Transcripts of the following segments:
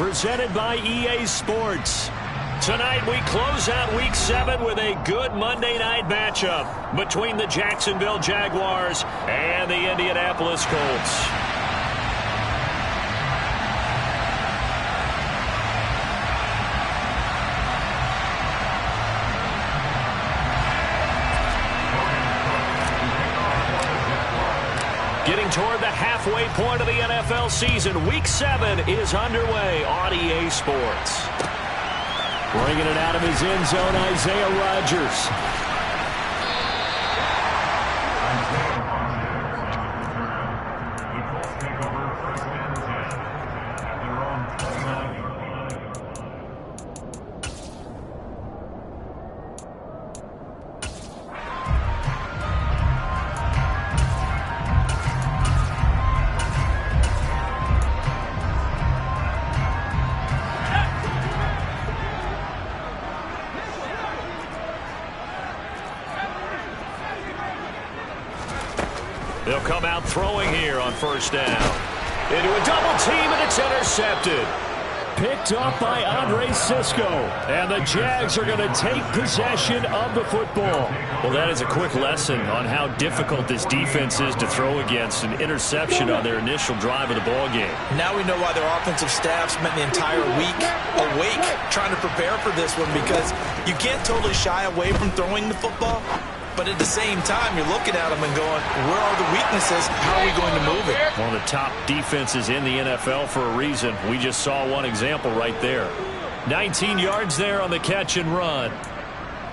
presented by EA Sports. Tonight we close out Week 7 with a good Monday night matchup between the Jacksonville Jaguars and the Indianapolis Colts. Getting toward the halfway point of the NFL season, Week 7 is underway on EA Sports. Bringing it out of his end zone, Isaiah Rodgers. They'll come out throwing here on first down. Into a double team, and it's intercepted. Picked off by Andre Cisco. And the Jags are going to take possession of the football. Well, that is a quick lesson on how difficult this defense is to throw against. An interception on their initial drive of the ball game. Now we know why their offensive staff spent the entire week awake trying to prepare for this one, because you can't totally shy away from throwing the football. But at the same time, you're looking at them and going, where are the weaknesses? How are we going to move it? One of the top defenses in the NFL for a reason. We just saw one example right there. 19 yards there on the catch and run.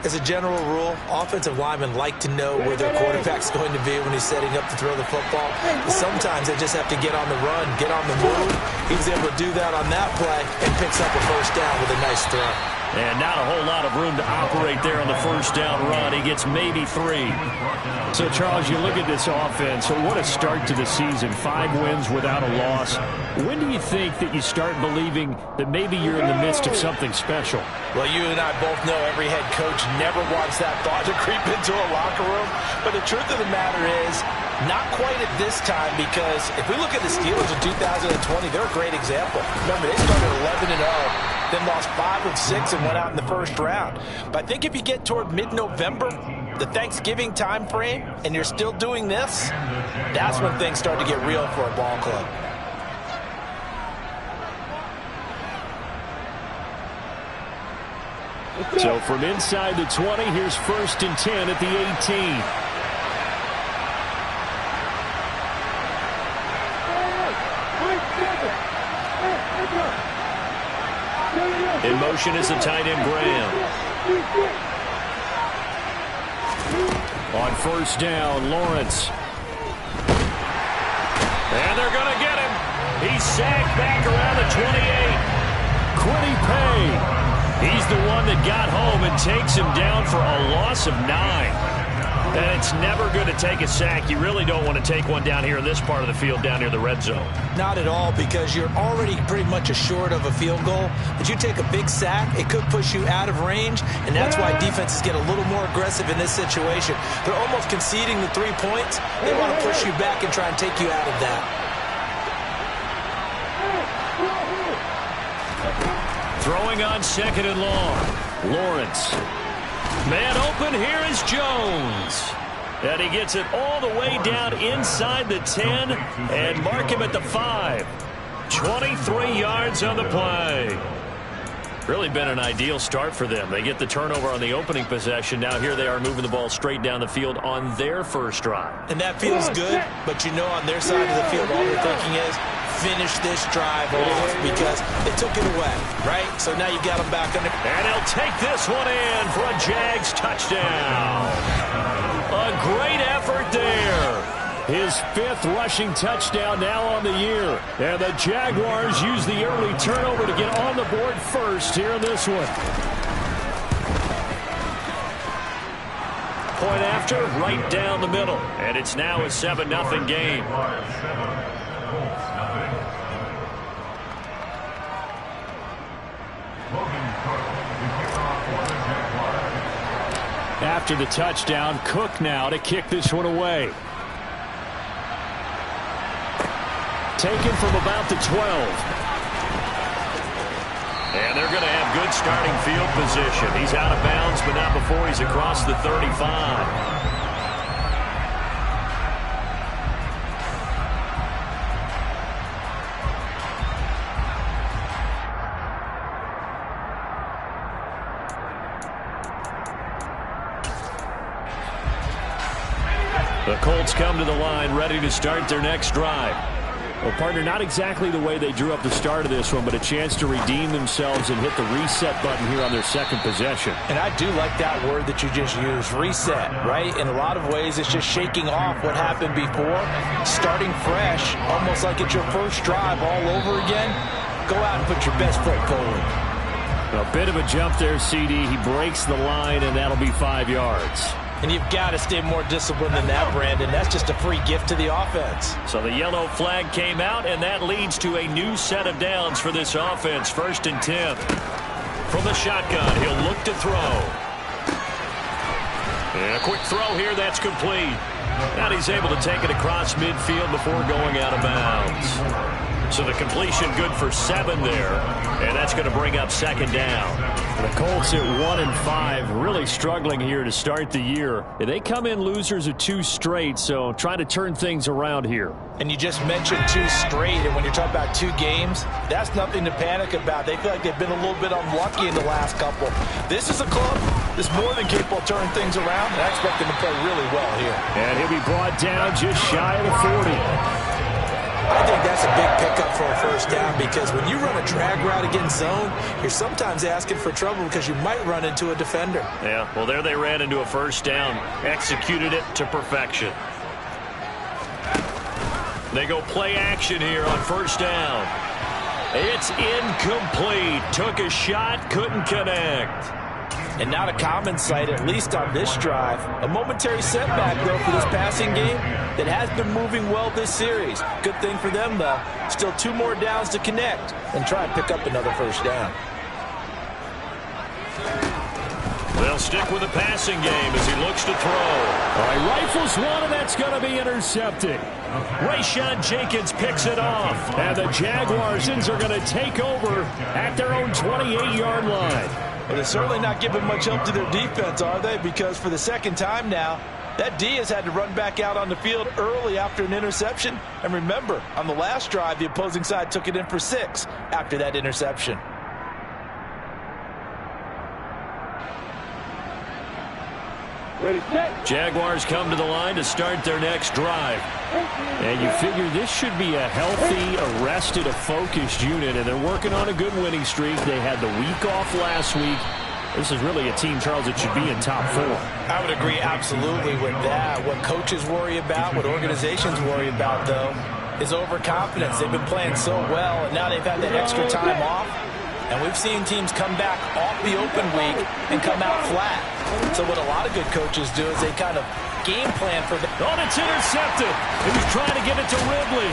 As a general rule, offensive linemen like to know where their quarterback's going to be when he's setting up to throw the football. But sometimes they just have to get on the run, get on the move. He was able to do that on that play and picks up a first down with a nice throw. And not a whole lot of room to operate there on the first down run. He gets maybe 3. So, Charles, you look at this offense. So what a start to the season. 5 wins without a loss. When do you think that you start believing that maybe you're in the midst of something special? Well, you and I both know every head coach never wants that thought to creep into a locker room. But the truth of the matter is, not quite at this time, because if we look at the Steelers in 2020, they're a great example. Remember, they started 11-0, then lost 5 of 6 and went out in the first round. But I think if you get toward mid-November, the Thanksgiving time frame, and you're still doing this, that's when things start to get real for a ball club. So from inside the 20, here's 1st and 10 at the 18. In motion is the tight end, Graham. On first down, Lawrence. And they're going to get him. He's sacked back around the 28. Quiddy Pay. He's the one that got home and takes him down for a loss of 9. And it's never good to take a sack. You really don't want to take one down here in this part of the field, down near the red zone. Not at all, because you're already pretty much assured of a field goal. But you take a big sack, it could push you out of range, and that's why defenses get a little more aggressive in this situation. They're almost conceding the 3 points. They want to push you back and try and take you out of that. Throwing on 2nd and long. Lawrence. Man open, here is Jones. And he gets it all the way down inside the 10 and mark him at the 5. 23 yards on the play. Really been an ideal start for them. They get the turnover on the opening possession. Now here they are moving the ball straight down the field on their first drive. And that feels good, but you know on their side of the field all they're thinking is, finish this drive off, because they took it away, right? So now you got them back under. And he'll take this one in for a Jags touchdown. A great effort there. His 5th rushing touchdown now on the year. And the Jaguars use the early turnover to get on the board first here in this one. Point after, right down the middle. And it's now a 7-0 game. After the touchdown, Cook now to kick this one away. Taken from about the 12. good starting field position. He's out of bounds, but not before he's across the 35. The Colts come to the line, ready to start their next drive. Well, partner, not exactly the way they drew up the start of this one, but a chance to redeem themselves and hit the reset button here on their second possession. And I do like that word that you just used, reset, right? In a lot of ways, it's just shaking off what happened before, starting fresh, almost like it's your first drive all over again. Go out and put your best foot forward. A bit of a jump there, CD. He breaks the line, and that'll be 5 yards. And you've got to stay more disciplined than that, Brandon. That's just a free gift to the offense. So the yellow flag came out, and that leads to a new set of downs for this offense. 1st and 10. From the shotgun, he'll look to throw. And a quick throw here, that's complete. Now he's able to take it across midfield before going out of bounds. So the completion good for 7 there, and that's going to bring up 2nd down. The Colts at 1-5, really struggling here to start the year. They come in losers of 2 straight, so trying to turn things around here. And you just mentioned 2 straight, and when you're talking about 2 games, that's nothing to panic about. They feel like they've been a little bit unlucky in the last couple. This is a club that's more than capable of turning things around, and I expect them to play really well here. And he'll be brought down just shy of the 40. I think that's a big pickup for a first down because when you run a drag route against zone, you're sometimes asking for trouble because you might run into a defender. Yeah, well, there they ran into a first down, executed it to perfection. They go play action here on 1st down. It's incomplete. Took a shot, couldn't connect. And not a common sight, at least on this drive. A momentary setback, though, for this passing game that has been moving well this series. Good thing for them, though. Still 2 more downs to connect and try and pick up another first down. They'll stick with the passing game as he looks to throw. All right, rifles one, and that's going to be intercepted. Rayshawn Jenkins picks it off, and the Jaguarsons are going to take over at their own 28-yard line. Well, they're certainly not giving much help to their defense, are they? Because for the 2nd time now, that D has had to run back out on the field early after an interception. And remember, on the last drive, the opposing side took it in for 6 after that interception. Ready, set. Jaguars come to the line to start their next drive. And you figure this should be a healthy, arrested, a focused unit, and they're working on a good winning streak. They had the week off last week. This is really a team, Charles, that should be in top 4. I would agree absolutely with that. What coaches worry about, what organizations worry about, though, is overconfidence. They've been playing so well, and now they've had that extra time off. And we've seen teams come back off the open week and come out flat. So what a lot of good coaches do is they kind of game plan for them. Oh, it's intercepted. He was trying to get it to Ridley.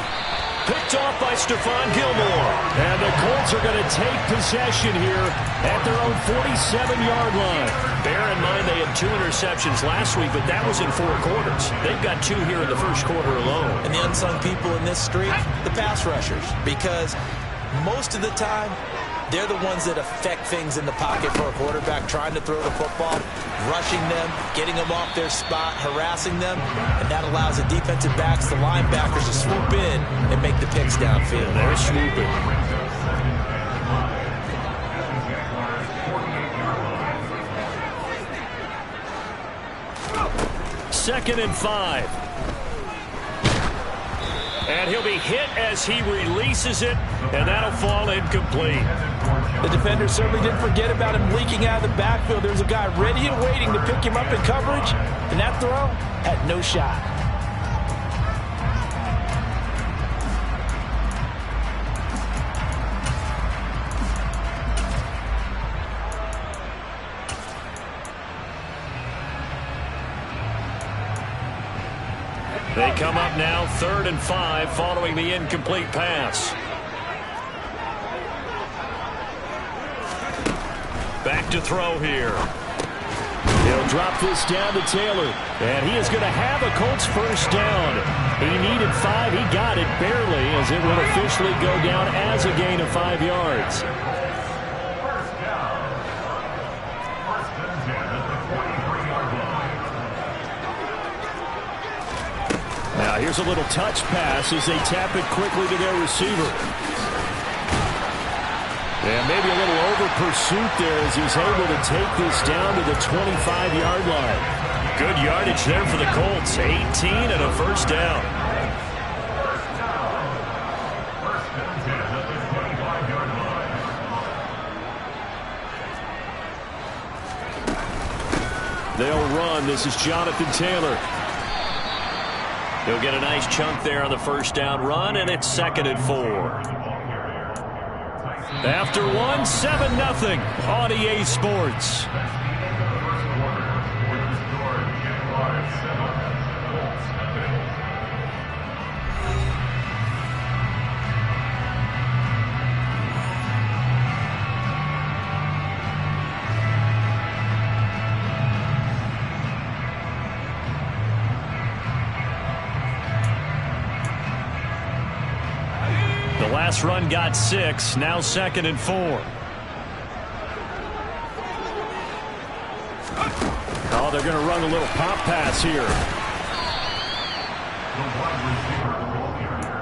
Picked off by Stephon Gilmore. And the Colts are going to take possession here at their own 47-yard line. Bear in mind they had 2 interceptions last week, but that was in 4 quarters. They've got 2 here in the first quarter alone. And the unsung people in this streak, the pass rushers. Because most of the time, they're the ones that affect things in the pocket for a quarterback, trying to throw the football, rushing them, getting them off their spot, harassing them, and that allows the defensive backs, the linebackers to swoop in and make the picks downfield. They're swooping. Second and 5. And he'll be hit as he releases it, and that'll fall incomplete. The defender certainly didn't forget about him leaking out of the backfield. There's a guy ready and waiting to pick him up in coverage, and that throw had no shot. They come up now 3rd and 5 following the incomplete pass. Back to throw here. He'll drop this down to Taylor. And he is going to have a Colts first down. He needed 5. He got it barely as it will officially go down as a gain of 5 yards. Here's a little touch pass as they tap it quickly to their receiver. And maybe a little over pursuit there as he's able to take this down to the 25-yard line. Good yardage there for the Colts. 18 and a first down. They'll run. This is Jonathan Taylor. He'll get a nice chunk there on the first down run, and it's 2nd and 4. After 1, 7-0 on EA Sports. Last run got 6. Now 2nd and 4. Oh, they're going to run a little pop pass here. The wide receiver ball carrier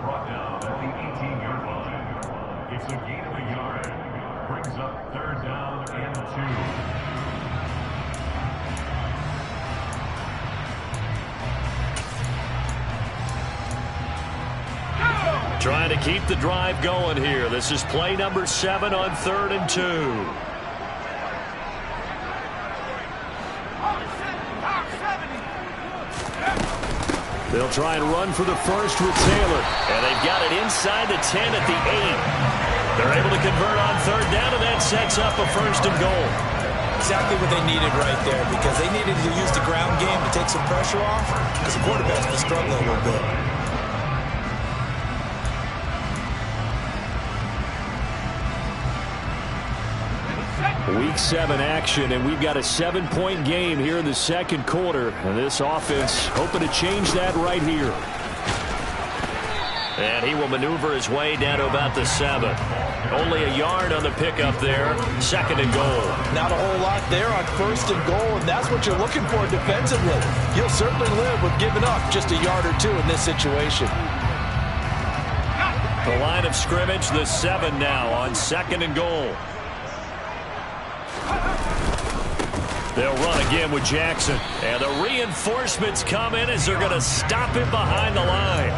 brought down at the 18-yard line. It's a gain of a yard. Brings up 3rd down and 2. Trying to keep the drive going here. This is play number 7 on 3rd and 2. They'll try and run for the first with Taylor. And they've got it inside the 10 at the 8. They're able to convert on 3rd down, and that sets up a 1st and goal. Exactly what they needed right there, because they needed to use the ground game to take some pressure off, because the quarterback's been struggling a little bit. Week 7 action, and we've got a 7-point game here in the 2nd quarter. And this offense hoping to change that right here. And he will maneuver his way down to about the 7. Only a yard on the pickup there. 2nd and goal. Not a whole lot there on 1st and goal, and that's what you're looking for defensively. You'll certainly live with giving up just a yard or 2 in this situation. The line of scrimmage, the 7 now on 2nd and goal. They'll run again with Jackson. And the reinforcements come in as they're going to stop him behind the line.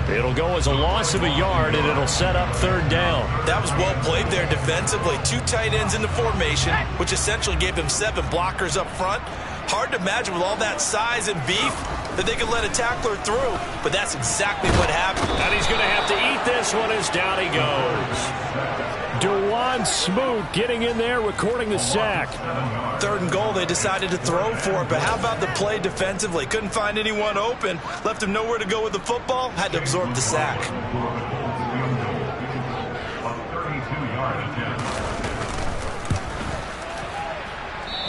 It'll go as a loss of a yard, and it'll set up 3rd down. That was well played there defensively. 2 tight ends in the formation, which essentially gave him 7 blockers up front. Hard to imagine with all that size and beef that they could let a tackler through, but that's exactly what happened. And he's going to have to eat this one as down he goes. Dewan Smoot getting in there, recording the sack. 3rd and goal, they decided to throw for it, but how about the play defensively? Couldn't find anyone open, left him nowhere to go with the football, had to absorb the sack.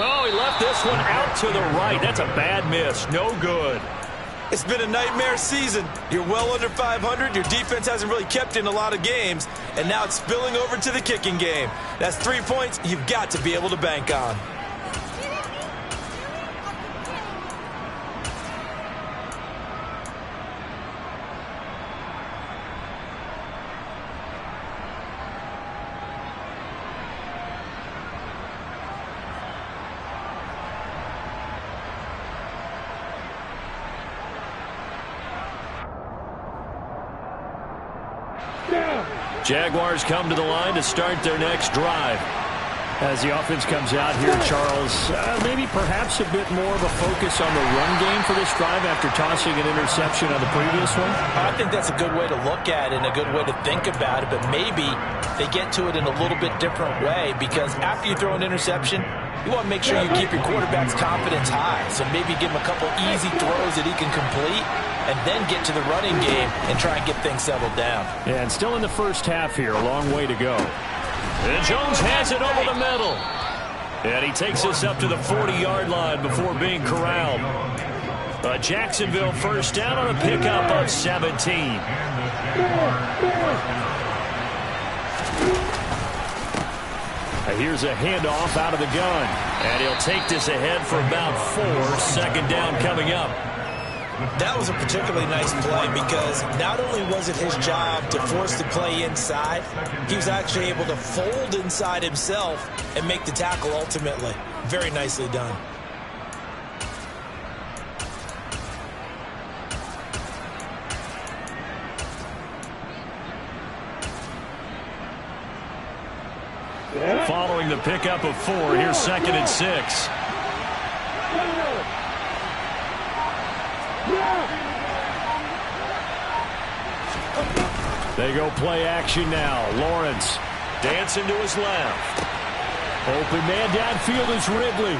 Oh, he left this one out to the right. That's a bad miss. No good. It's been a nightmare season. You're well under 500. Your defense hasn't really kept in a lot of games, and now it's spilling over to the kicking game. That's 3 points you've got to be able to bank on. Jaguars come to the line to start their next drive. As the offense comes out here, Charles, maybe perhaps a bit more of a focus on the run game for this drive after tossing an interception on the previous one? I think that's a good way to look at it and a good way to think about it, but maybe they get to it in a little bit different way, because after you throw an interception, you want to make sure you keep your quarterback's confidence high. So maybe give him a couple easy throws that he can complete, and then get to the running game and try and get things settled down. Yeah, and still in the first half here, a long way to go. And Jones has it over the middle. And he takes this up to the 40-yard line before being corralled. A Jacksonville first down on a pickup of 17. Here's a handoff out of the gun. And he'll take this ahead for about 4. 2nd down coming up. That was a particularly nice play because not only was it his job to force the play inside, he was actually able to fold inside himself and make the tackle ultimately. Very nicely done. Following the pickup of 4, here's 2nd and 6. They go play action now. Lawrence dancing to his left. Open man downfield is Ridley.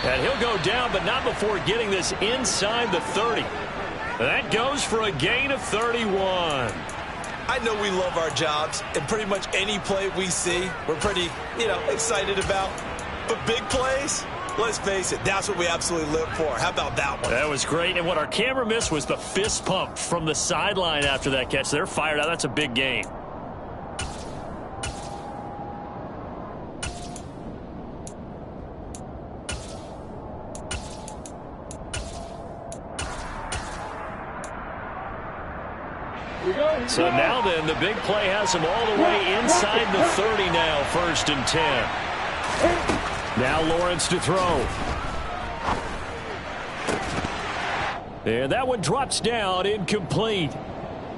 And he'll go down, but not before getting this inside the 30. That goes for a gain of 31. I know we love our jobs, and pretty much any play we see, we're pretty, excited about. But big plays, let's face it, that's what we absolutely live for. How about that one? That was great, and what our camera missed was the fist pump from the sideline after that catch. They're fired out. That's a big gain. So now then, the big play has him all the way inside the 30 now, 1st and 10. Now Lawrence to throw. And that one drops down, incomplete.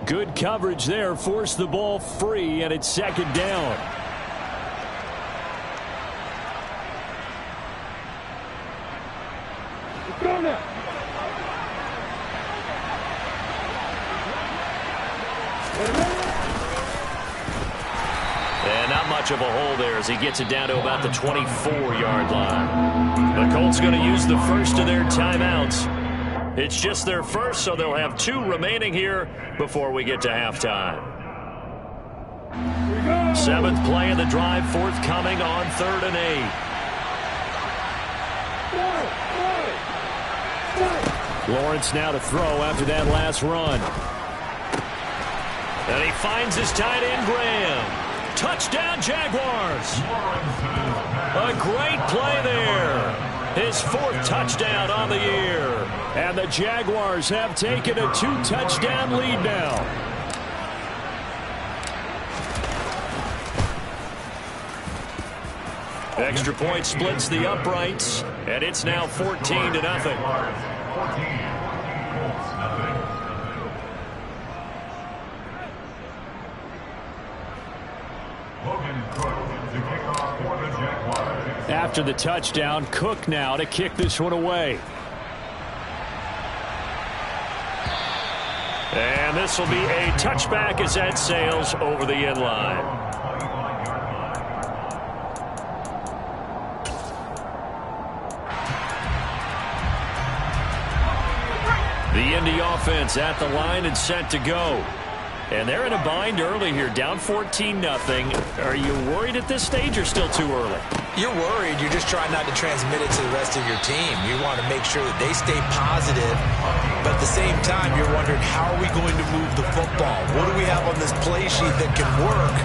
Good coverage there, forced the ball free, and it's 2nd down. Let's go now. And not much of a hole there as he gets it down to about the 24-yard line. The Colts going to use the first of their timeouts. It's just their first, so they'll have 2 remaining here before we get to halftime. 7th play of the drive forthcoming on 3rd and 8. Lawrence now to throw after that last run. And he finds his tight end, Graham. Touchdown, Jaguars. A great play there. His 4th touchdown on the year. And the Jaguars have taken a 2-touchdown lead now. Extra point splits the uprights, and it's now 14-0. After the touchdown, Cook now to kick this one away. And this will be a touchback as that sails over the end line. The Indy offense at the line and set to go. And they're in a bind early here, down 14-0. Are you worried at this stage or still too early? You're worried. You're just trying not to transmit it to the rest of your team. You want to make sure that they stay positive, but at the same time, you're wondering, how are we going to move the football? What do we have on this play sheet that can work?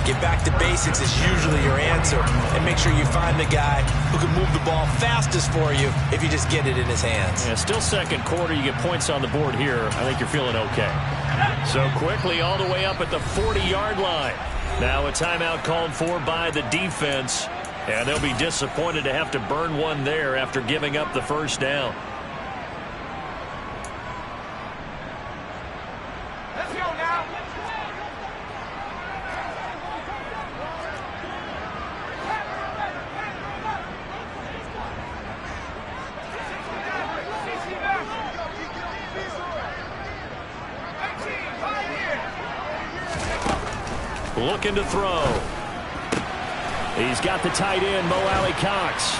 Get back to basics is usually your answer, and make sure you find the guy who can move the ball fastest for you if you just get it in his hands. Yeah, still 2nd quarter. You get points on the board here. I think you're feeling okay. So quickly all the way up at the 40-yard line. Now a timeout called for by the defense. And they'll be disappointed to have to burn one there after giving up the 1st down. Let's go now. Looking to throw. He's got the tight end, Mo Alley-Cox.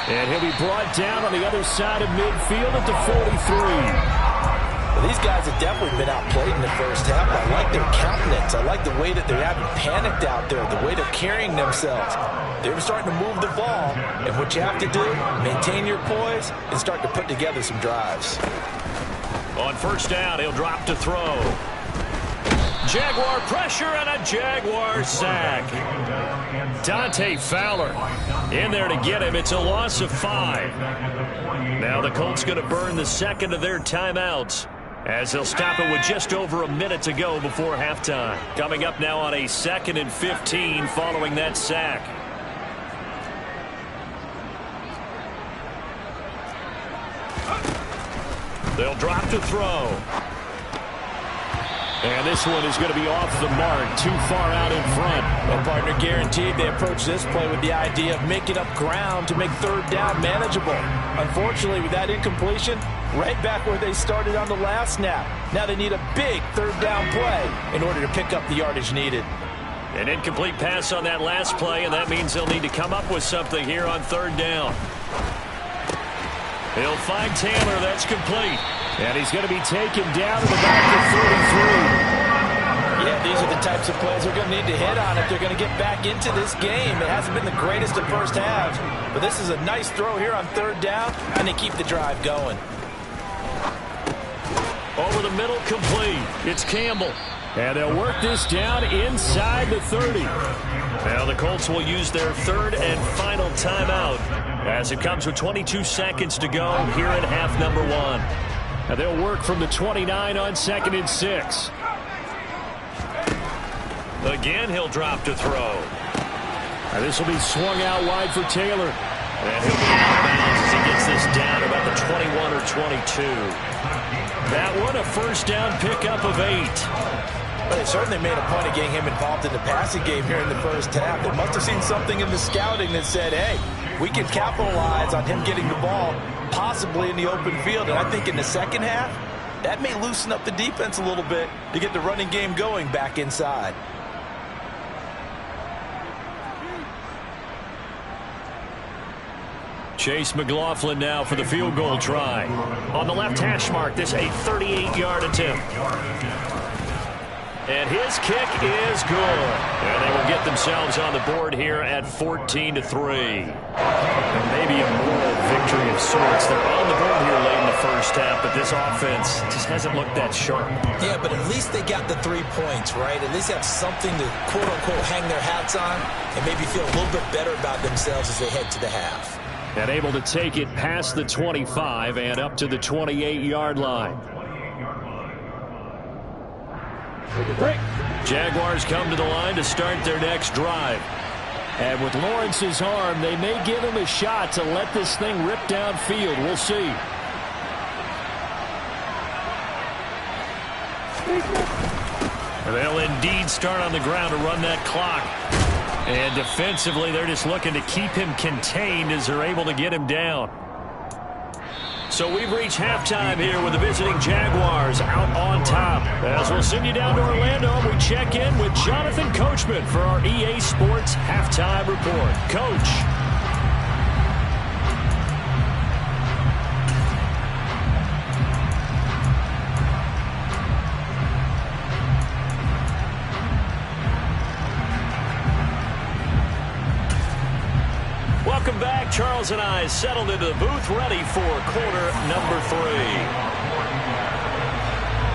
And he'll be brought down on the other side of midfield at the 43. Well, these guys have definitely been outplayed in the first half. I like their countenance. I like the way that they're having panicked out there, the way they're carrying themselves. They're starting to move the ball. And what you have to do, maintain your poise and start to put together some drives. On 1st down, he'll drop to throw. Jaguar pressure and a Jaguar sack. Dante Fowler in there to get him. It's a loss of 5. Now the Colts going to burn the second of their timeouts as they'll stop it with just over a minute to go before halftime. Coming up now on a 2nd and 15 following that sack. They'll drop to throw. And this one is going to be off the mark, too far out in front. Well, partner, guaranteed they approach this play with the idea of making up ground to make third down manageable. Unfortunately, with that incompletion, right back where they started on the last snap. Now they need a big third down play in order to pick up the yardage needed. An incomplete pass on that last play, and that means they'll need to come up with something here on third down. He'll find Taylor. That's complete. And he's going to be taken down to the back of 33. Yeah, these are the types of plays they're going to need to hit on if they're going to get back into this game. It hasn't been the greatest of first halves, but this is a nice throw here on third down, and they keep the drive going. Over the middle, complete. It's Campbell. And they'll work this down inside the 30. Now the Colts will use their third and final timeout as it comes with 22 seconds to go here in half number 1. And they'll work from the 29 on 2nd and 6. Again, he'll drop to throw. And this will be swung out wide for Taylor. And he'll be out of bounds as he gets this down about the 21 or 22. That one, a first down pickup of 8. But they certainly made a point of getting him involved in the passing game here in the first half. They must have seen something in the scouting that said, hey, we can capitalize on him getting the ball possibly in the open field. And I think in the second half, that may loosen up the defense a little bit to get the running game going back inside. Chase McLaughlin now for the field goal try. On the left hash mark, this a 38-yard attempt. And his kick is good. And they will get themselves on the board here at 14-3. And maybe a moral victory of sorts. They're on the board here late in the first half, but this offense just hasn't looked that sharp. Yeah, but at least they got the 3 points, right? At least have something to, quote-unquote, hang their hats on and maybe feel a little bit better about themselves as they head to the half. And able to take it past the 25 and up to the 28-yard line. Jaguars come to the line to start their next drive. And with Lawrence's arm, they may give him a shot to let this thing rip downfield. We'll see. They'll indeed start on the ground to run that clock. And defensively, they're just looking to keep him contained as they're able to get him down. So we've reached halftime here with the visiting Jaguars out on top. As we'll send you down to Orlando, we check in with Jonathan Coachman for our EA Sports Halftime Report. Coach. Welcome back. Charles and I settled into the booth, ready for quarter number 3.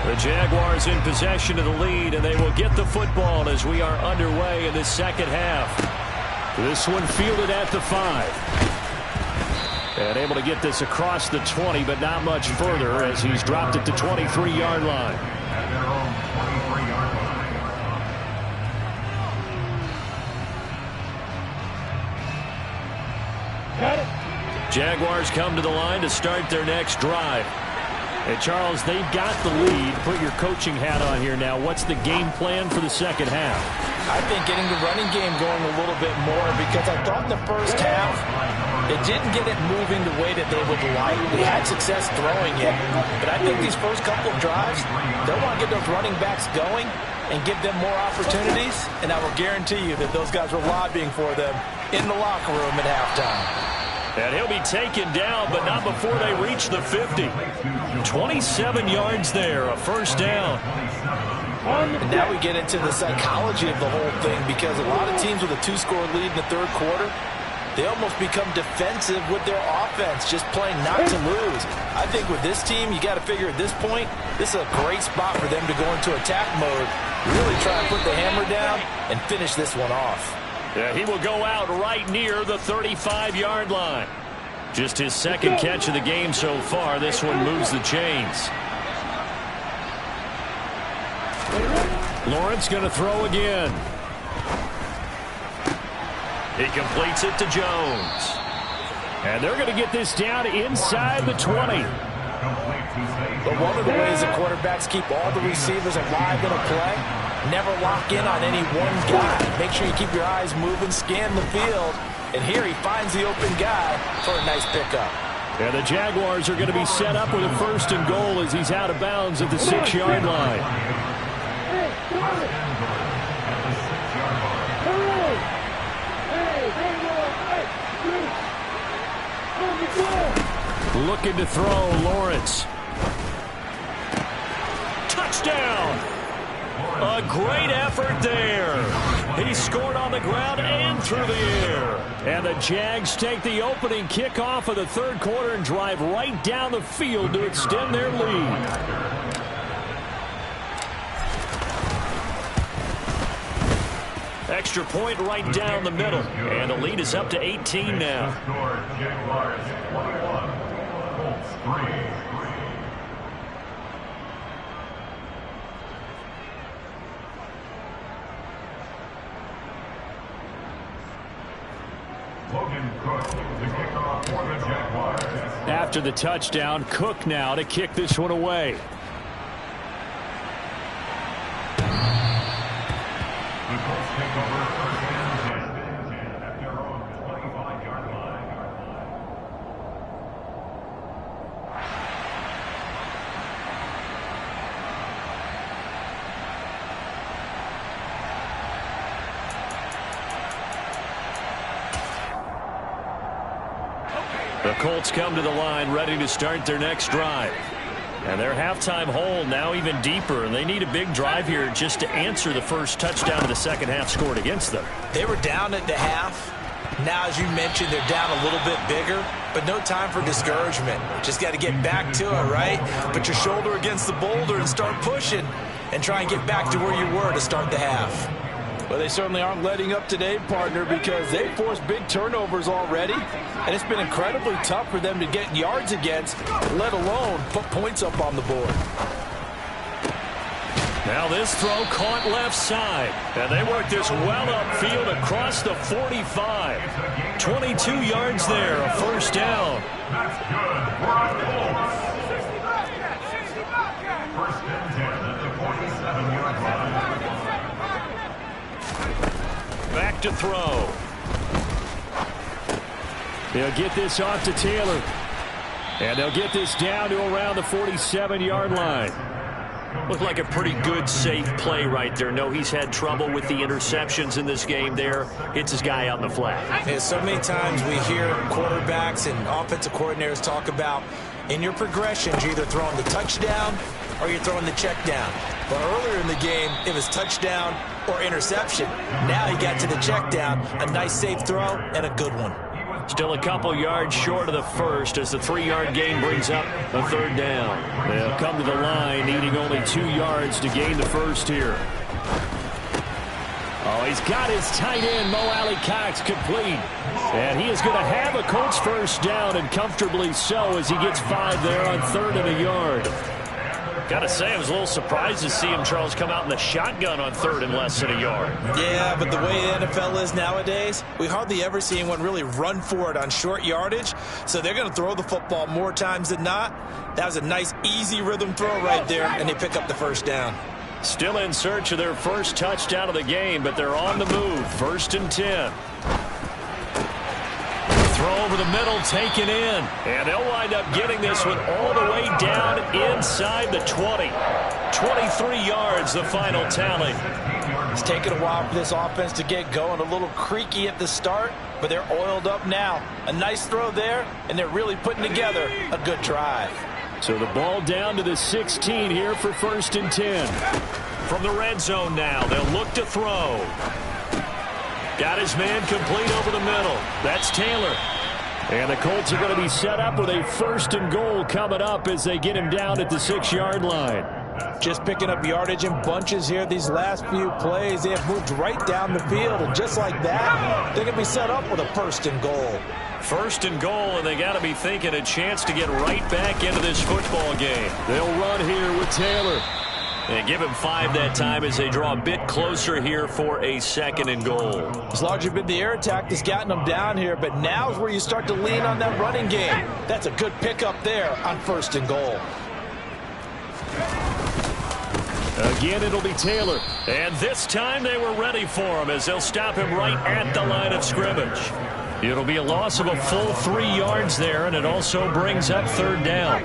The Jaguars in possession of the lead, and they will get the football as we are underway in the second half. This one fielded at the 5. And able to get this across the 20, but not much further as he's dropped it to 23-yard line. Jaguars come to the line to start their next drive. And Charles, they've got the lead. Put your coaching hat on here now. What's the game plan for the second half? I think getting the running game going a little bit more, because I thought in the first half they didn't get it moving the way that they would like. They had success throwing it, but I think these first couple of drives, they'll want to get those running backs going and give them more opportunities, and I will guarantee you that those guys were lobbying for them in the locker room at halftime. And he'll be taken down, but not before they reach the 50. 27 yards there, a first down. And now we get into the psychology of the whole thing, because a lot of teams with a 2-score lead in the third quarter, they almost become defensive with their offense, just playing not to lose. I think with this team, you got to figure at this point, this is a great spot for them to go into attack mode, really try and put the hammer down and finish this one off. Yeah, he will go out right near the 35-yard line. Just his second catch of the game so far. This one moves the chains. Lawrence going to throw again. He completes it to Jones. And they're going to get this down inside the 20. But one of the ways the quarterbacks keep all the receivers alive in a play, never lock in on any one guy. Make sure you keep your eyes moving, scan the field. And here he finds the open guy for a nice pickup. And the Jaguars are going to be set up with a 1st and goal as he's out of bounds at the 6-yard line. Looking to throw, Lawrence. Touchdown! A great effort there. He scored on the ground and through the air. And the Jags take the opening kickoff of the 3rd quarter and drive right down the field to extend their lead. Extra point right down the middle. And the lead is up to 18 now. Jaguars 21, Colts 3. Logan Cook to kick off for the Jaguars. After the touchdown, Cook now to kick this one away. The Colts take over 1st and 10 at their own 25-yard line. The Colts come to the line ready to start their next drive. And their halftime hole now even deeper. And they need a big drive here just to answer the first touchdown of the second half scored against them. They were down at the half. Now, as you mentioned, they're down a little bit bigger, but no time for discouragement. Just got to get back to it, right? Put your shoulder against the boulder and start pushing and try and get back to where you were to start the half. Well, they certainly aren't letting up today, partner, because they've forced big turnovers already, and it's been incredibly tough for them to get yards against, let alone put points up on the board. Now this throw caught left side. And they work this well upfield across the 45. 22 yards there, a 1st down. That's good for our Colts. 1st and 10 at the 47-yard line. Back to throw. They'll get this off to Taylor. And they'll get this down to around the 47-yard line. Looked like a pretty good, safe play right there. No, he's had trouble with the interceptions in this game there. Hits his guy out in the flat. Yeah, so many times we hear quarterbacks and offensive coordinators talk about in your progressions, you're either throwing the touchdown or you're throwing the check down. But earlier in the game, it was touchdown or interception. Now he got to the check down, a nice safe throw, and a good one. Still a couple yards short of the first as the 3-yard gain brings up a 3rd down. They'll come to the line needing only 2 yards to gain the first here. Oh, he's got his tight end, Mo Alley-Cox, complete. And he is going to have a Colts 1st down, and comfortably so, as he gets 5 there on 3rd and a yard. Got to say, I was a little surprised to see him, Charles, come out in the shotgun on 3rd and less than a yard. Yeah, but the way the NFL is nowadays, we hardly ever see anyone really run for it on short yardage. So they're going to throw the football more times than not. That was a nice, easy rhythm throw right there, and they pick up the 1st down. Still in search of their first touchdown of the game, but they're on the move. 1st and 10. Throw over the middle, taken in. And they'll wind up getting this one all the way down inside the 20. 23 yards, the final tally. It's taken a while for this offense to get going. A little creaky at the start, but they're oiled up now. A nice throw there, and they're really putting together a good drive. So the ball down to the 16 here for 1st and 10. From the red zone now, they'll look to throw. Got his man complete over the middle. That's Taylor. And the Colts are going to be set up with a 1st and goal coming up as they get him down at the 6-yard line. Just picking up yardage in bunches here these last few plays. They have moved right down the field, and just like that, they're going to be set up with a 1st and goal. 1st and goal, and they got to be thinking a chance to get right back into this football game. They'll run here with Taylor. And give him 5 that time as they draw a bit closer here for a 2nd and goal. It's largely been the air attack that's gotten them down here, but now's where you start to lean on that running game. That's a good pickup there on 1st and goal. Again, it'll be Taylor. And this time they were ready for him as they'll stop him right at the line of scrimmage. It'll be a loss of a full 3 yards there, and it also brings up 3rd down.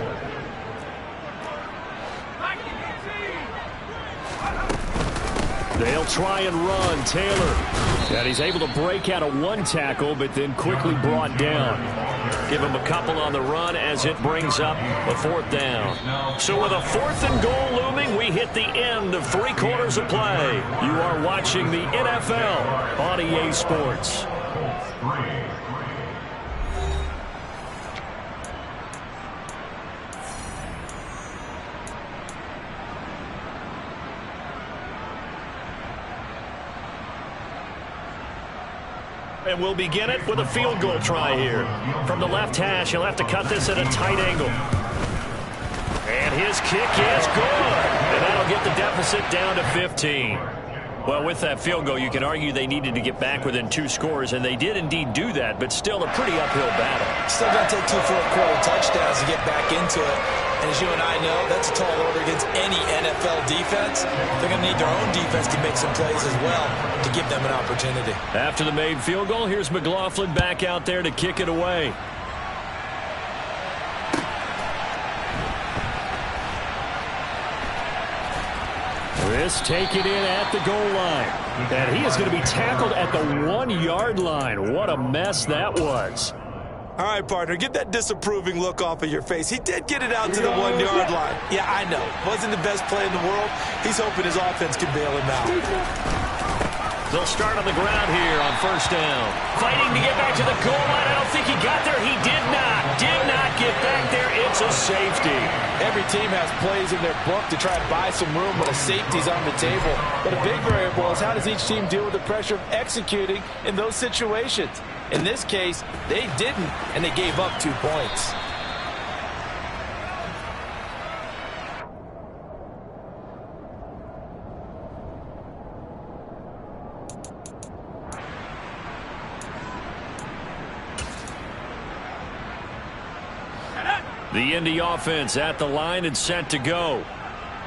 They'll try and run. Taylor. And he's able to break out of 1 tackle, but then quickly brought down. Give him a couple on the run as it brings up a 4th down. So with a 4th and goal looming, we hit the end of 3 quarters of play. You are watching the NFL on EA Sports. And we'll begin it with a field goal try here. From the left hash, he'll have to cut this at a tight angle. And his kick is good. And that'll get the deficit down to 15. Well, with that field goal, you can argue they needed to get back within 2 scores, and they did indeed do that, but still a pretty uphill battle. Still going to take 2 fourth-quarter touchdowns to get back into it. And as you and I know, that's a tall order against any NFL defense. They're going to need their own defense to make some plays as well to give them an opportunity. After the made field goal, here's McLaughlin back out there to kick it away. This taken in at the goal line. And he is going to be tackled at the 1-yard line. What a mess that was. All right, partner, get that disapproving look off of your face. He did get it out to the 1-yard line. Yeah, I know. Wasn't the best play in the world. He's hoping his offense can bail him out. They'll start on the ground here on 1st down. Fighting to get back to the goal line. I don't think he got there. He did not. Did not get back there. It's a safety. Every team has plays in their book to try and buy some room when a safety's on the table. But a big variable is how does each team deal with the pressure of executing in those situations. In this case, they didn't, and they gave up 2 points. The Indy offense at the line and set to go.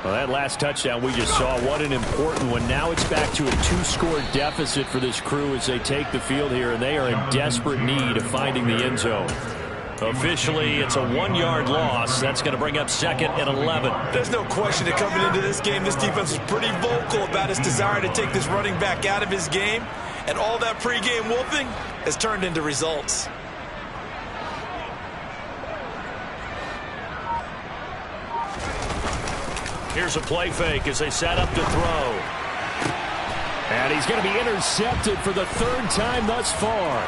Well, that last touchdown we just saw, what an important one. Now it's back to a 2-score deficit for this crew as they take the field here, and they are in desperate need of finding the end zone. Officially, it's a 1-yard loss. That's going to bring up 2nd and 11. There's no question that coming into this game, this defense was pretty vocal about its desire to take this running back out of his game, and all that pregame wolfing has turned into results. Here's a play fake as they set up to throw. And he's going to be intercepted for the 3rd time thus far.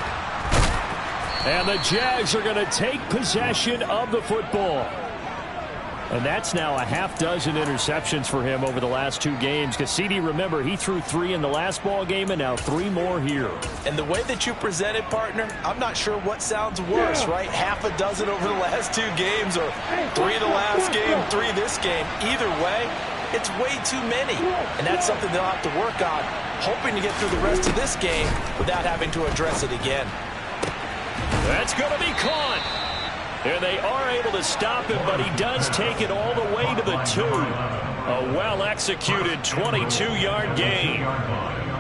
And the Jags are going to take possession of the football. And that's now a half-dozen interceptions for him over the last 2 games. Because CD, remember, he threw 3 in the last ball game and now 3 more here. And the way that you present it, partner, I'm not sure what sounds worse, right? Half a dozen over the last 2 games, or 3 the last game, 3 this game. Either way, it's way too many. And that's something they'll have to work on, hoping to get through the rest of this game without having to address it again. That's going to be caught. And they are able to stop him, but he does take it all the way to the 2. A well-executed 22-yard gain.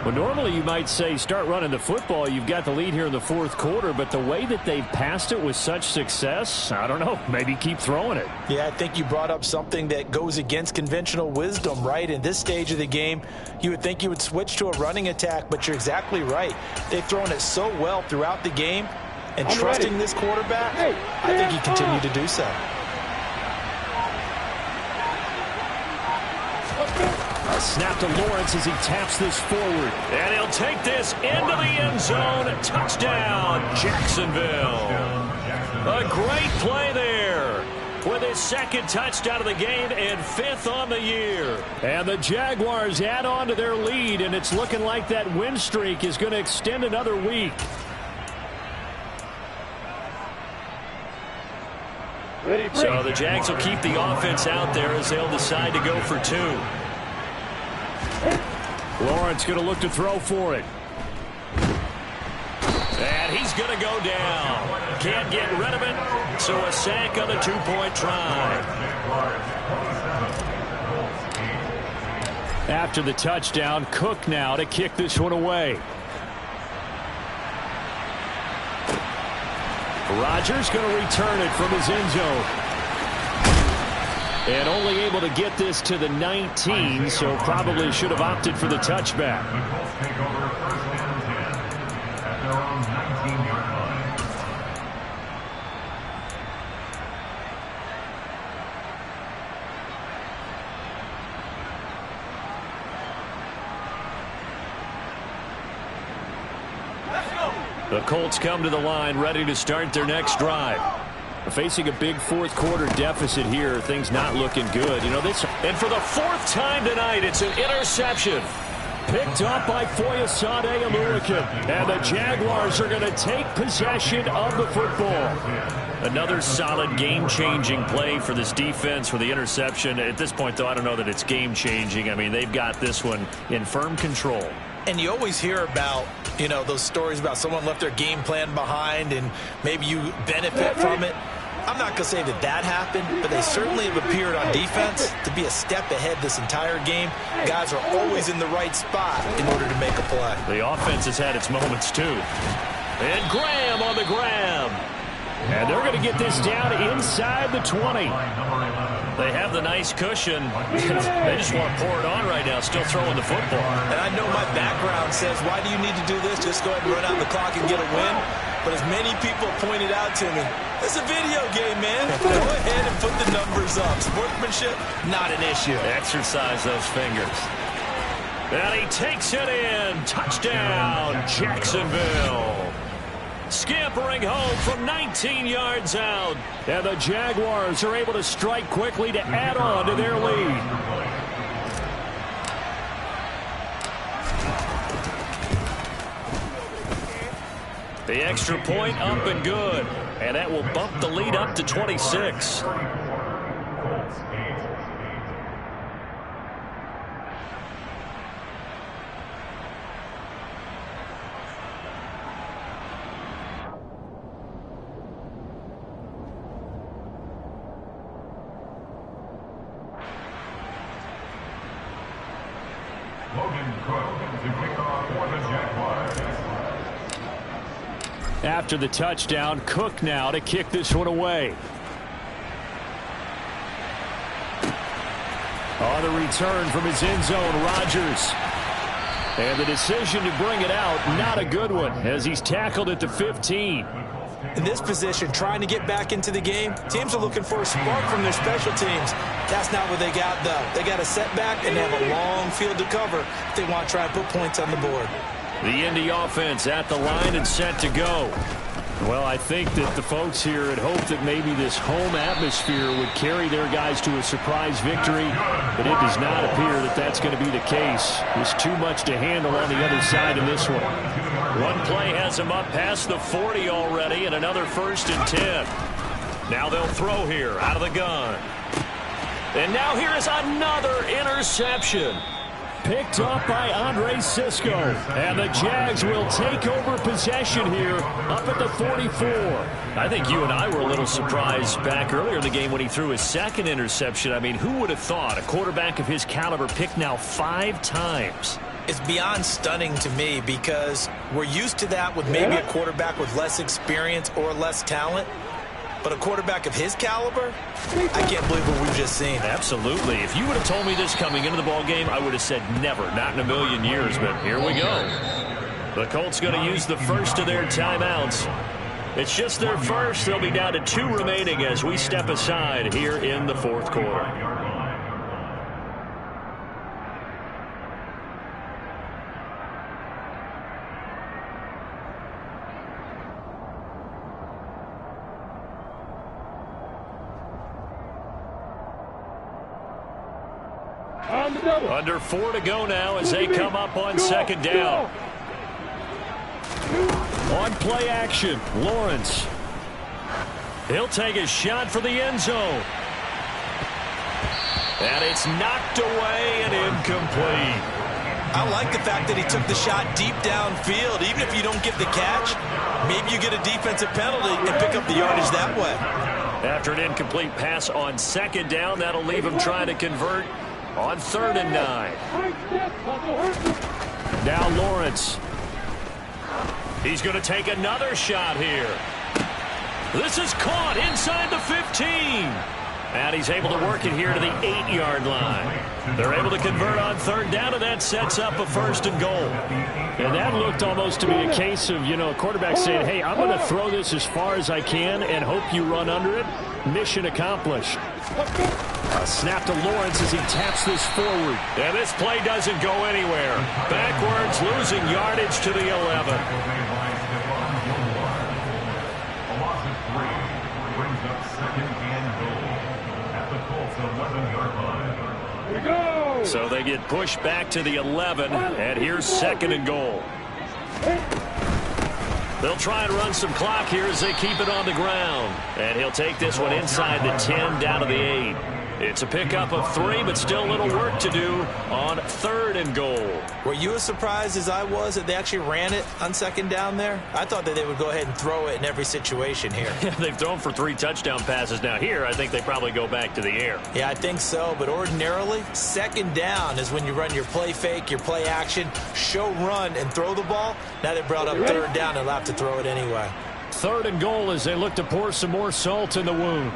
Well, normally you might say start running the football. You've got the lead here in the 4th quarter, but the way that they've passed it with such success, I don't know, maybe keep throwing it. Yeah, I think you brought up something that goes against conventional wisdom, right? In this stage of the game, you would think you would switch to a running attack, but you're exactly right. They've thrown it so well throughout the game. And trusting this quarterback, I think he continued to do so. A snap to Lawrence as he taps this forward. And he'll take this into the end zone. Touchdown, Jacksonville. A great play there. with his second touchdown of the game and 5th on the year. And the Jaguars add on to their lead, and it's looking like that win streak is going to extend another week. So the Jags will keep the offense out there as they'll decide to go for 2. Lawrence going to look to throw for it. And he's going to go down. Can't get rid of it, so a sack on the 2-point try. After the touchdown, Cook now to kick this one away. Rodgers going to return it from his end zone. And only able to get this to the 19, so probably should have opted for the touchback. The Colts take over 1st and 10 at their own 19-yard line. The Colts come to the line ready to start their next drive. Facing a big fourth-quarter deficit here, things not looking good. You know, this, and for the 4th time tonight, it's an interception. Picked up by Foyesade Oluokun. And the Jaguars are going to take possession of the football. Another solid game-changing play for this defense for the interception. At this point, though, I don't know that it's game-changing. I mean, they've got this one in firm control. And you always hear about, you know, those stories about someone left their game plan behind and maybe you benefit from it. I'm not going to say that that happened, but they certainly have appeared on defense to be a step ahead this entire game. Guys are always in the right spot in order to make a play. The offense has had its moments, too. And Graham on the grab. And they're going to get this down inside the 20. They have the nice cushion. They just want to pour it on right now, still throwing the football. And I know my background says, why do you need to do this? Just go ahead and run out the clock and get a win. But as many people pointed out to me, it's a video game, man. Go ahead and put the numbers up. Sportsmanship, not an issue. Exercise those fingers. And he takes it in. Touchdown, Jacksonville. Scampering home from 19 yards out. And the Jaguars are able to strike quickly to add on to their lead. The extra point up and good. And that will bump the lead up to 26. Logan Cook to kick off for the Jaguars. After the touchdown, Cook now to kick this one away. On the return from his end zone, Rodgers. And the decision to bring it out, not a good one, as he's tackled at the 15. In this position, trying to get back into the game, teams are looking for a spark from their special teams. That's not what they got, though. They got a setback, and they have a long field to cover if they want to try and put points on the board. The Indy offense at the line and set to go. Well, I think that the folks here had hoped that maybe this home atmosphere would carry their guys to a surprise victory, but it does not appear that that's going to be the case. There's too much to handle on the other side in this one. One play has him up past the 40 already, and another 1st and 10. Now they'll throw here out of the gun. And now here is another interception. Picked up by Andre Cisco. And the Jags will take over possession here up at the 44. I think you and I were a little surprised back earlier in the game when he threw his 2nd interception. I mean, who would have thought a quarterback of his caliber picked now 5 times? It's beyond stunning to me because we're used to that with maybe a quarterback with less experience or less talent. But a quarterback of his caliber, I can't believe what we've just seen. Absolutely. If you would have told me this coming into the ball game, I would have said never, not in a million years. But here we go. The Colts going to use the first of their timeouts. It's just their first. They'll be down to 2 remaining as we step aside here in the 4th quarter. Under 4 to go now as they come up on second down. On play action, Lawrence. He'll take a shot for the end zone. And it's knocked away and incomplete. I like the fact that he took the shot deep downfield. Even if you don't get the catch, maybe you get a defensive penalty and pick up the yardage that way. After an incomplete pass on second down, that'll leave him trying to convert on 3rd and 9. Now Lawrence. He's going to take another shot here. This is caught inside the 15. And he's able to work it here to the 8-yard line. They're able to convert on 3rd down, and that sets up a 1st and goal. And that looked almost to be a case of, a quarterback saying, hey, I'm going to throw this as far as I can and hope you run under it. Mission accomplished. A snap to Lawrence as he taps this forward. And this play doesn't go anywhere. Backwards, losing yardage to the 11. A loss of 3 brings up 2nd and goal at the Colts 11-yard line. Here we go! So they get pushed back to the 11, and here's 2nd and goal. They'll try and run some clock here as they keep it on the ground. And he'll take this one inside the 10 down to the 8. It's a pickup of 3, but still a little work to do on 3rd and goal. Were you as surprised as I was that they actually ran it on 2nd down there? I thought that they would go ahead and throw it in every situation here. They've thrown for 3 touchdown passes. Now here, I think they probably go back to the air. Yeah, I think so, but ordinarily, 2nd down is when you run your play fake, your play action, show run, and throw the ball. Now they brought up 3rd down, they'll have to throw it anyway. 3rd and goal as they look to pour some more salt in the wound.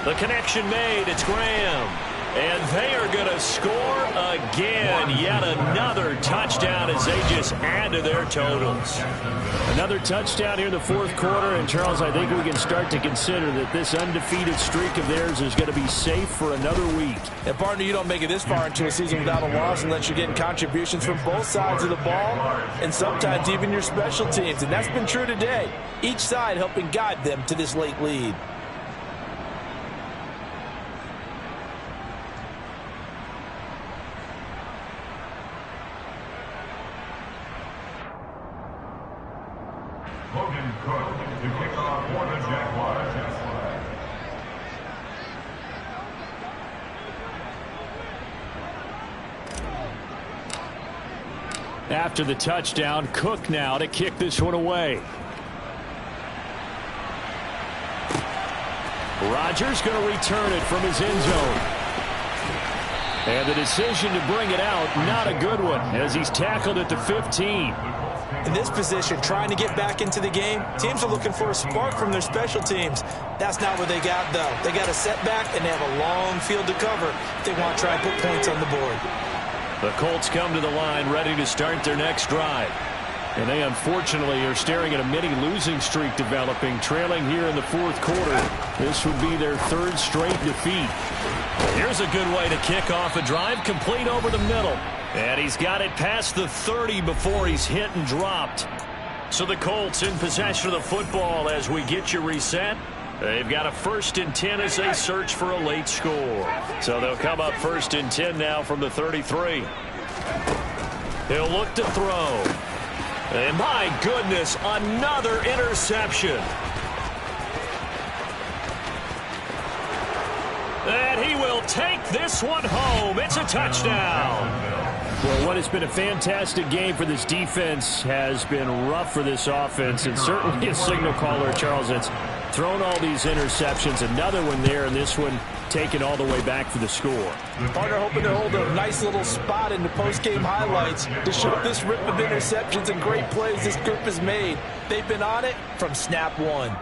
The connection made. It's Graham. And they are going to score again. Yet another touchdown as they just add to their totals. Another touchdown here in the 4th quarter. And, Charles, I think we can start to consider that this undefeated streak of theirs is going to be safe for another week. And, partner, you don't make it this far into a season without a loss unless you're getting contributions from both sides of the ball and sometimes even your special teams. And that's been true today. Each side helping guide them to this late lead. Logan Cook to kick off for the Jaguars. After the touchdown, Cook now to kick this one away. Rodgers going to return it from his end zone. And the decision to bring it out, not a good one, as he's tackled at the 15. In this position, trying to get back into the game, teams are looking for a spark from their special teams. That's not what they got, though. They got a setback, and they have a long field to cover if they want to try and put points on the board. The Colts come to the line ready to start their next drive. And they unfortunately are staring at a mini losing streak developing, trailing here in the 4th quarter. This would be their 3rd straight defeat. Here's a good way to kick off a drive, complete over the middle. And he's got it past the 30 before he's hit and dropped. So the Colts in possession of the football as we get you reset. They've got a 1st and 10 as they search for a late score. So they'll come up 1st and 10 now from the 33. He'll look to throw. And my goodness, another interception. And he will take this one home. It's a touchdown. Well, what has been a fantastic game for this defense has been rough for this offense, and certainly a signal caller, Charles, that's thrown all these interceptions. Another one there, and this one taken all the way back for the score. Partner hoping to hold a nice little spot in the post-game highlights to show this rip of interceptions and great plays this group has made. They've been on it from snap one.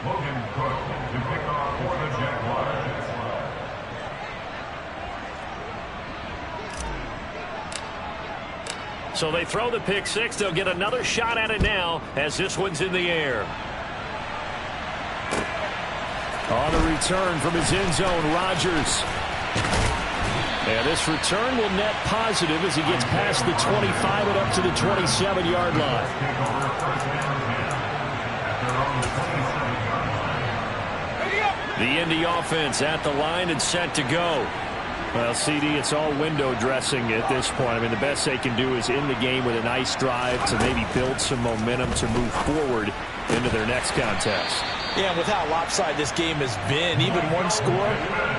Logan Cook to kick off for the Jaguars. So they throw the pick six. They'll get another shot at it now as this one's in the air. On the return from his end zone, Rodgers. And this return will net positive as he gets past the 25 and up to the 27-yard line. The Indy offense at the line and set to go. Well, CD, it's all window dressing at this point. I mean, the best they can do is end the game with a nice drive to maybe build some momentum to move forward into their next contest. Yeah, with how lopsided this game has been, even one score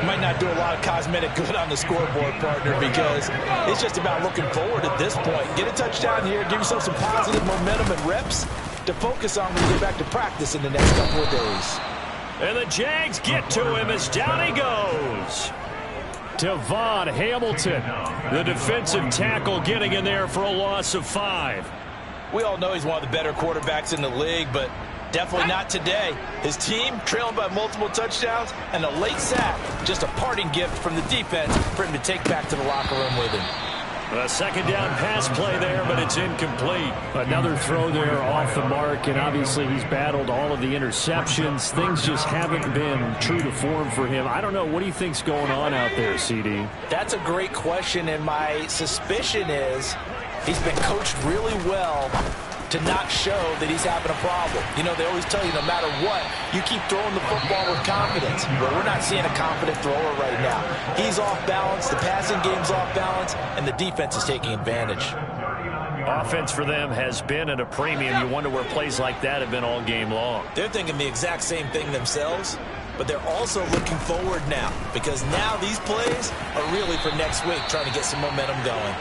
might not do a lot of cosmetic good on the scoreboard, partner, because it's just about looking forward at this point. Get a touchdown here, give yourself some positive momentum and reps to focus on when you get back to practice in the next couple of days. And the Jags get to him as down he goes. Devon Hamilton, the defensive tackle, getting in there for a loss of 5. We all know he's one of the better quarterbacks in the league, but definitely not today. His team trailing by multiple touchdowns, and a late sack, just a parting gift from the defense for him to take back to the locker room with him. A second down pass play there, but it's incomplete. Another throw there off the mark, and obviously he's battled all of the interceptions. Things just haven't been true to form for him. I don't know. What do you think's going on out there, CD? That's a great question, and my suspicion is he's been coached really well to not show that he's having a problem. You know, they always tell you no matter what, you keep throwing the football with confidence. Well, we're not seeing a confident thrower right now. He's off balance, the passing game's off balance, and the defense is taking advantage. Offense for them has been at a premium. You wonder where plays like that have been all game long. They're thinking the exact same thing themselves, but they're also looking forward now, because now these plays are really for next week, trying to get some momentum going.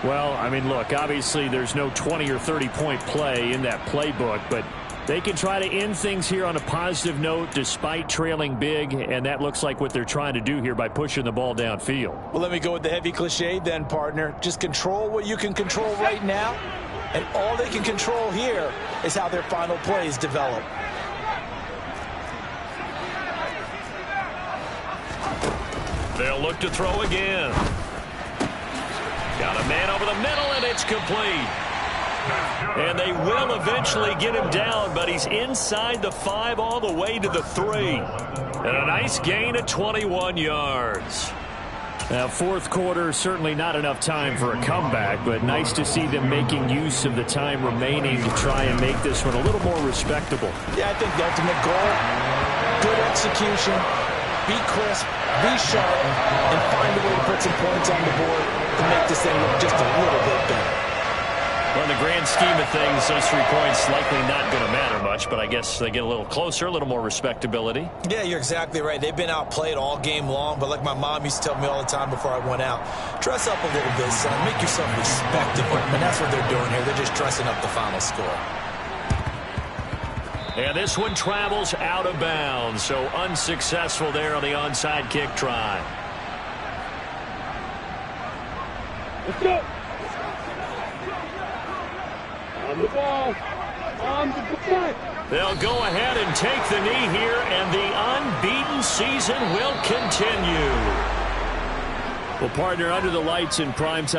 Well, I mean, look, obviously there's no 20 or 30-point play in that playbook, but they can try to end things here on a positive note despite trailing big, and that looks like what they're trying to do here by pushing the ball downfield. Well, let me go with the heavy cliche then, partner. Just control what you can control right now, and all they can control here is how their final plays develop. They'll look to throw again. Got a man over the middle, and it's complete. And they will eventually get him down, but he's inside the 5 all the way to the 3. And a nice gain of 21 yards. Now, fourth quarter, certainly not enough time for a comeback, but nice to see them making use of the time remaining to try and make this one a little more respectable. Yeah, I think the ultimate goal, good execution, be crisp, be sharp, and find a way to put some points on the board to make this thing look just a little bit better. Well, in the grand scheme of things, those 3 points likely not going to matter much, but I guess they get a little closer, a little more respectability. Yeah, you're exactly right. They've been outplayed all game long, but like my mom used to tell me all the time before I went out, dress up a little bit, son. Make yourself respectable. And that's what they're doing here. They're just dressing up the final score. And this one travels out of bounds, so unsuccessful there on the onside kick try. Let's go. On the ball. On the ball. They'll go ahead and take the knee here, and the unbeaten season will continue. Well, partner, under the lights in primetime.